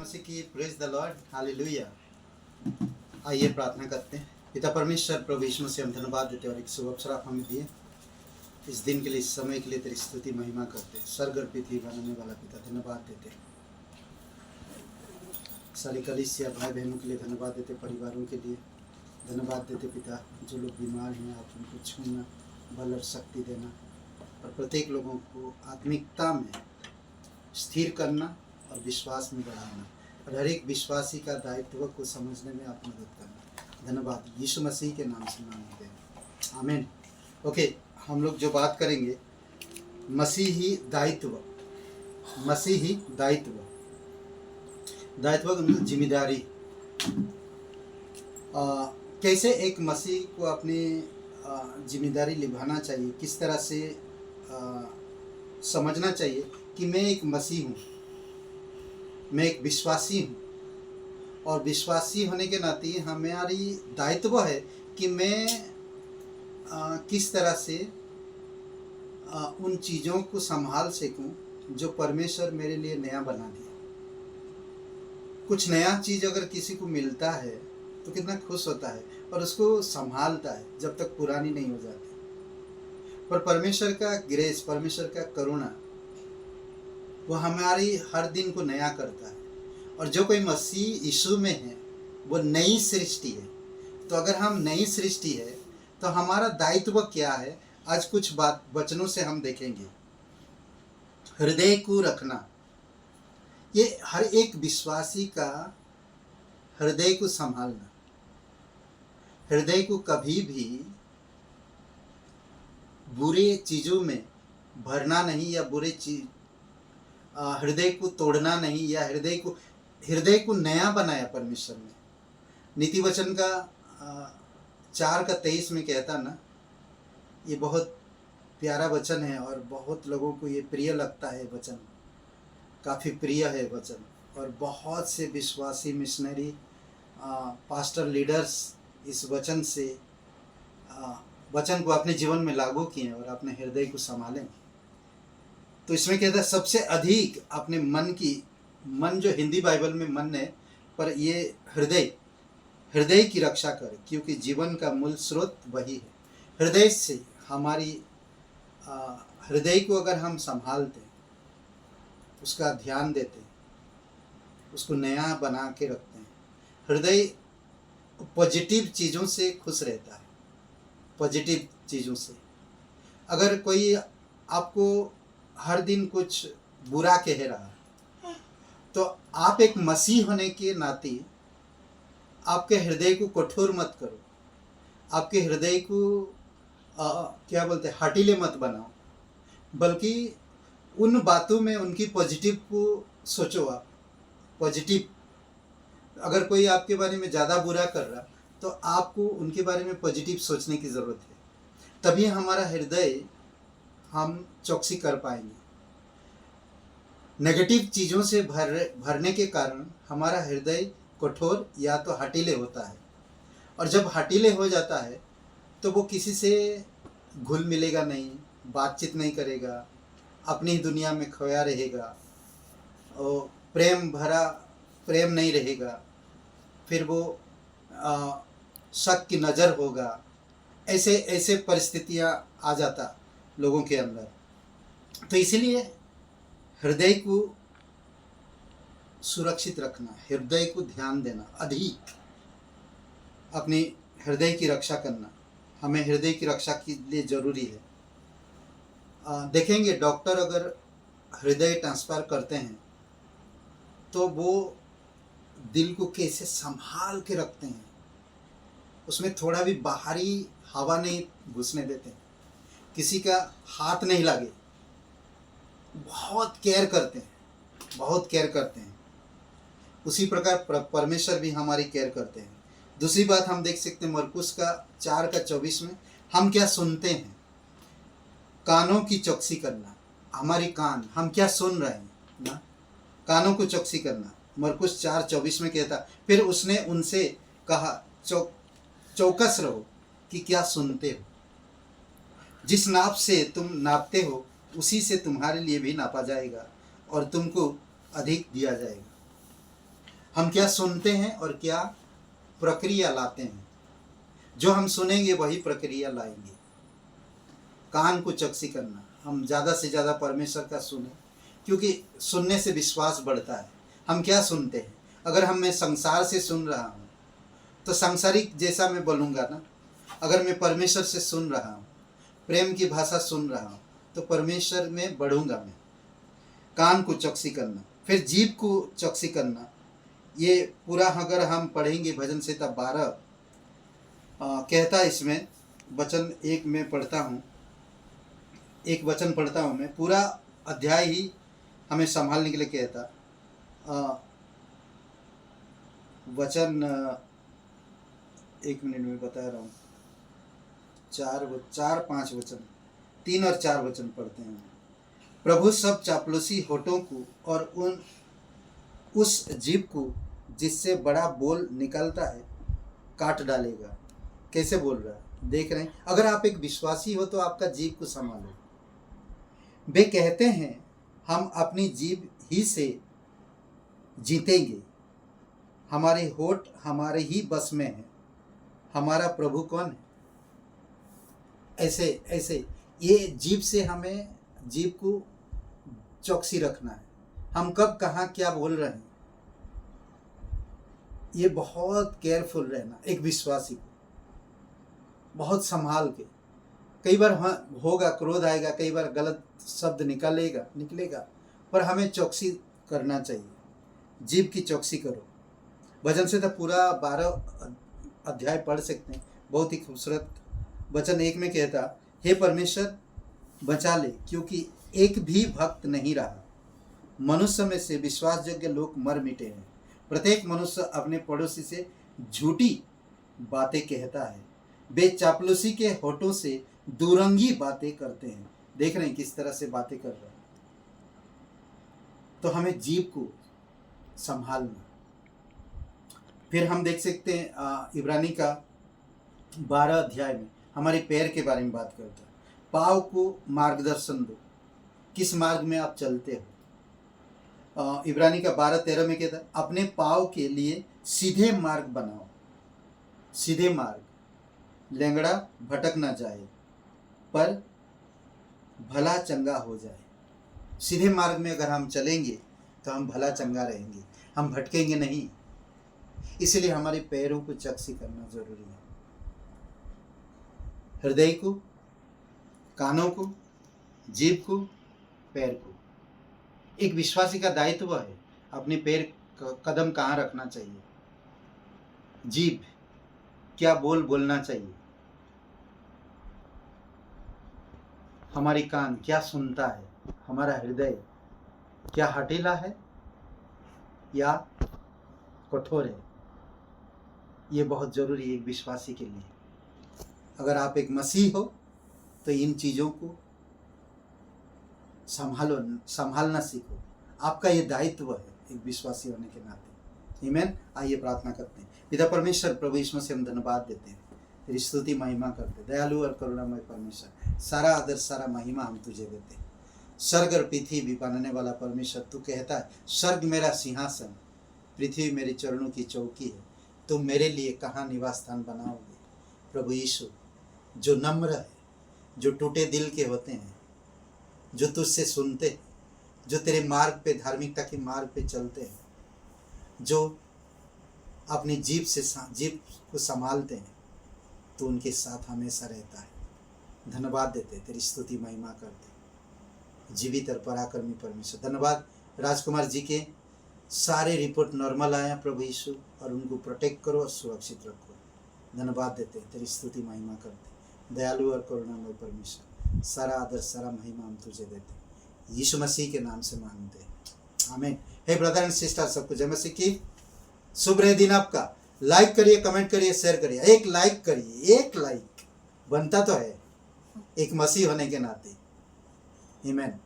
मसीह की praise the Lord hallelujah. आइए प्रार्थना करते हैं। पिता परमेश्वर प्रभु यीशु मसीह हम धन्यवाद देते हैं और एक शुभ अवसर आप हमें दिए इस दिन के लिए, इस समय के लिए तेरी स्तुति महिमा करते हैं। स्वर्ग और पृथ्वी बनाने वाला पिता धन्यवाद देते हैं। सारी कलीसिया भाई बहनों के लिए धन्यवाद देते, परिवारों के लिए धन्यवाद देते पिता। जो लोग बीमार हैं आप उनको छूना, बल और शक्ति देना और प्रत्येक लोगों को आत्मिकता में स्थिर करना और विश्वास में बढ़ाना और हर एक विश्वासी का दायित्व को समझने में आप मदद करना। धन्यवाद यीशु मसीह के नाम से मांगते हैं, आमीन। ओके, हम लोग जो बात करेंगे मसीही दायित्व। मसीही दायित्व, दायित्व मतलब जिम्मेदारी। कैसे एक मसीह को अपनी जिम्मेदारी निभाना चाहिए, किस तरह से समझना चाहिए कि मैं एक मसीह हूँ, मैं एक विश्वासी हूँ और विश्वासी होने के नाते हमारी दायित्व है कि मैं किस तरह से उन चीज़ों को संभाल सकूं जो परमेश्वर मेरे लिए नया बना दिया। कुछ नया चीज़ अगर किसी को मिलता है तो कितना खुश होता है और उसको संभालता है जब तक पुरानी नहीं हो जाती। पर परमेश्वर का ग्रेस, परमेश्वर का करुणा वो हमारी हर दिन को नया करता है। और जो कोई मसीह यीशु में है वो नई सृष्टि है। तो अगर हम नई सृष्टि है तो हमारा दायित्व क्या है, आज कुछ बात वचनों से हम देखेंगे। हृदय को रखना, ये हर एक विश्वासी का हृदय को संभालना। हृदय को कभी भी बुरे चीज़ों में भरना नहीं या बुरे चीज हृदय को तोड़ना नहीं, या हृदय को नया बनाया परमेश्वर ने। नीति वचन का 4:23 में कहता ना, ये बहुत प्यारा वचन है और बहुत लोगों को ये प्रिय लगता है वचन, काफ़ी प्रिय है वचन। और बहुत से विश्वासी मिशनरी पास्टर लीडर्स इस वचन से वचन को अपने जीवन में लागू किए और अपने हृदय को संभालें। तो इसमें कहता है सबसे अधिक अपने मन जो हिंदी बाइबल में मन है, पर ये हृदय की रक्षा करे, क्योंकि जीवन का मूल स्रोत वही है। हृदय से हमारी हृदय को अगर हम संभालते, उसका ध्यान देते, उसको नया बना के रखते हैं। हृदय पॉजिटिव चीज़ों से खुश रहता है, पॉजिटिव चीज़ों से। अगर कोई आपको हर दिन कुछ बुरा कह रहा है तो आप एक मसीह होने के नाते आपके हृदय को कठोर मत करो, आपके हृदय को क्या बोलते हैं, हठीले मत बनाओ, बल्कि उन बातों में उनकी पॉजिटिव को सोचो। आप पॉजिटिव, अगर कोई आपके बारे में ज़्यादा बुरा कर रहा तो आपको उनके बारे में पॉजिटिव सोचने की ज़रूरत है। तभी हमारा हृदय हम चौकसी कर पाएंगे। नेगेटिव चीज़ों से भरने के कारण हमारा हृदय कठोर या तो हठीले होता है, और जब हठीले हो जाता है तो वो किसी से घुल मिलेगा नहीं, बातचीत नहीं करेगा, अपनी दुनिया में खोया रहेगा और प्रेम नहीं रहेगा, फिर वो शक की नज़र होगा। ऐसे परिस्थितियाँ आ जाता लोगों के अंदर। तो इसीलिए हृदय को सुरक्षित रखना, हृदय को ध्यान देना, अधिक अपने हृदय की रक्षा करना हमें हृदय की रक्षा के लिए ज़रूरी है। देखेंगे डॉक्टर अगर हृदय ट्रांसफर करते हैं तो वो दिल को कैसे संभाल के रखते हैं, उसमें थोड़ा भी बाहरी हवा नहीं घुसने देते, किसी का हाथ नहीं लगे, बहुत केयर करते हैं, बहुत केयर करते हैं। उसी प्रकार परमेश्वर भी हमारी केयर करते हैं। दूसरी बात हम देख सकते हैं मरकुस का 4:24 में, हम क्या सुनते हैं, कानों की चौकसी करना। हमारी कान, हम क्या सुन रहे हैं ना, कानों को चौकसी करना। मरकुस 4:24 में कहता, फिर उसने उनसे कहा चौकस रहो कि क्या सुनते हो। जिस नाप से तुम नापते हो उसी से तुम्हारे लिए भी नापा जाएगा और तुमको अधिक दिया जाएगा। हम क्या सुनते हैं और क्या प्रक्रिया लाते हैं। जो हम सुनेंगे वही प्रक्रिया लाएंगे। कान को चौकसी करना, हम ज़्यादा से ज़्यादा परमेश्वर का सुने, क्योंकि सुनने से विश्वास बढ़ता है। हम क्या सुनते हैं? अगर मैं संसार से सुन रहा हूँ तो सांसारिक जैसा मैं बोलूँगा ना। अगर मैं परमेश्वर से सुन रहा हूँ, प्रेम की भाषा सुन रहा हूँ, तो परमेश्वर में बढ़ूँगा मैं। कान को चौकसी करना, फिर जीभ को चौकसी करना। ये पूरा अगर हम पढ़ेंगे भजन संहिता 12 कहता है, इसमें वचन 1 में पढ़ता हूँ, एक वचन पढ़ता हूँ मैं, पूरा अध्याय ही हमें संभालने के लिए कहता। वचन 1 मिनट में बता रहा हूँ, 4-5 वचन, 3 और 4 वचन पढ़ते हैं। प्रभु सब चापलूसी होठों को और उस जीभ को जिससे बड़ा बोल निकलता है काट डालेगा। कैसे बोल रहा है देख रहे हैं? अगर आप एक विश्वासी हो तो आपका जीभ को संभालो। वे कहते हैं हम अपनी जीभ ही से जीतेंगे, हमारे होठ हमारे ही बस में है, हमारा प्रभु कौन है? ऐसे ऐसे ये जीभ से हमें जीभ को चौकसी रखना है। हम कब कहाँ क्या बोल रहे हैं, ये बहुत केयरफुल रहना। एक विश्वासी को बहुत संभाल के। कई बार होगा, क्रोध आएगा, कई बार गलत शब्द निकलेगा, पर हमें चौकसी करना चाहिए। जीभ की चौकसी करो। भजन से तो पूरा 12 अध्याय पढ़ सकते हैं, बहुत ही खूबसूरत। वचन 1 में कहता, हे परमेश्वर बचा ले, क्योंकि एक भी भक्त नहीं रहा। मनुष्य में से विश्वासयोग्य लोग मर मिटे हैं। प्रत्येक मनुष्य अपने पड़ोसी से झूठी बातें कहता है। वे चापलूसी के होठों से दुरंगी बातें करते हैं। देख रहे हैं किस तरह से बातें कर रहे हैं। तो हमें जीभ को संभालना। फिर हम देख सकते हैं इब्रानी का 12 अध्याय में हमारे पैर के बारे में बात करता है। पाँव को मार्गदर्शन दो, किस मार्ग में आप चलते हो। इब्रानी का 12-13 में कहता है, अपने पाँव के लिए सीधे मार्ग बनाओ। सीधे मार्ग, लेंगड़ा भटक ना जाए पर भला चंगा हो जाए। सीधे मार्ग में अगर हम चलेंगे तो हम भला चंगा रहेंगे, हम भटकेंगे नहीं। इसलिए हमारे पैरों को चौकसी करना जरूरी है। हृदय को, कानों को, जीभ को, पैर को। एक विश्वासी का दायित्व है अपने पैर कदम कहाँ रखना चाहिए, जीभ क्या बोलना चाहिए, हमारी कान क्या सुनता है, हमारा हृदय क्या हठीला है या कठोर है। ये बहुत जरूरी है एक विश्वासी के लिए। अगर आप एक मसीह हो तो इन चीज़ों को संभालना सीखो। आपका ये दायित्व है एक विश्वासी होने के नाते। आमीन। आइए प्रार्थना करते हैं। पिता परमेश्वर, प्रभु यीशु मसीह, हम धन्यवाद देते हैं, तेरी स्तुति महिमा करते हैं। दयालु और करुणामय परमेश्वर, सारा आदर सारा महिमा हम तुझे देते हैं। स्वर्ग और पृथ्वी बनाने वाला परमेश्वर, तू कहता है स्वर्ग मेरा सिंहासन, पृथ्वी मेरे चरणों की चौकी है। तुम मेरे लिए कहाँ निवास स्थान बनाओगे। प्रभु यीशु, जो नम्र है, जो टूटे दिल के होते हैं, जो तुझसे सुनते हैं, जो तेरे मार्ग पे, धार्मिकता के मार्ग पे चलते हैं, जो अपनी जीभ को संभालते हैं, तो उनके साथ हमेशा रहता है। धन्यवाद देते, तेरी स्तुति महिमा करते। जीवित और पराक्रमी परमेश्वर, धन्यवाद राजकुमार जी के सारे रिपोर्ट नॉर्मल आया प्रभु यीशु, और उनको प्रोटेक्ट करो और सुरक्षित रखो। धन्यवाद देते, तेरी स्तुति महिमा करते। दयालु और करुणामय परमेश्वर, सारा आदर सारा महिमा हम तुझे देते, यीशु मसीह के नाम से मांगते हैं, आमीन। हे ब्रदर एंड सिस्टर, सबको जय मसीह की। शुभ रहे दिन आपका। लाइक करिए, कमेंट करिए, शेयर करिए। एक लाइक करिए, एक लाइक बनता तो है एक मसीह होने के नाते। आमीन।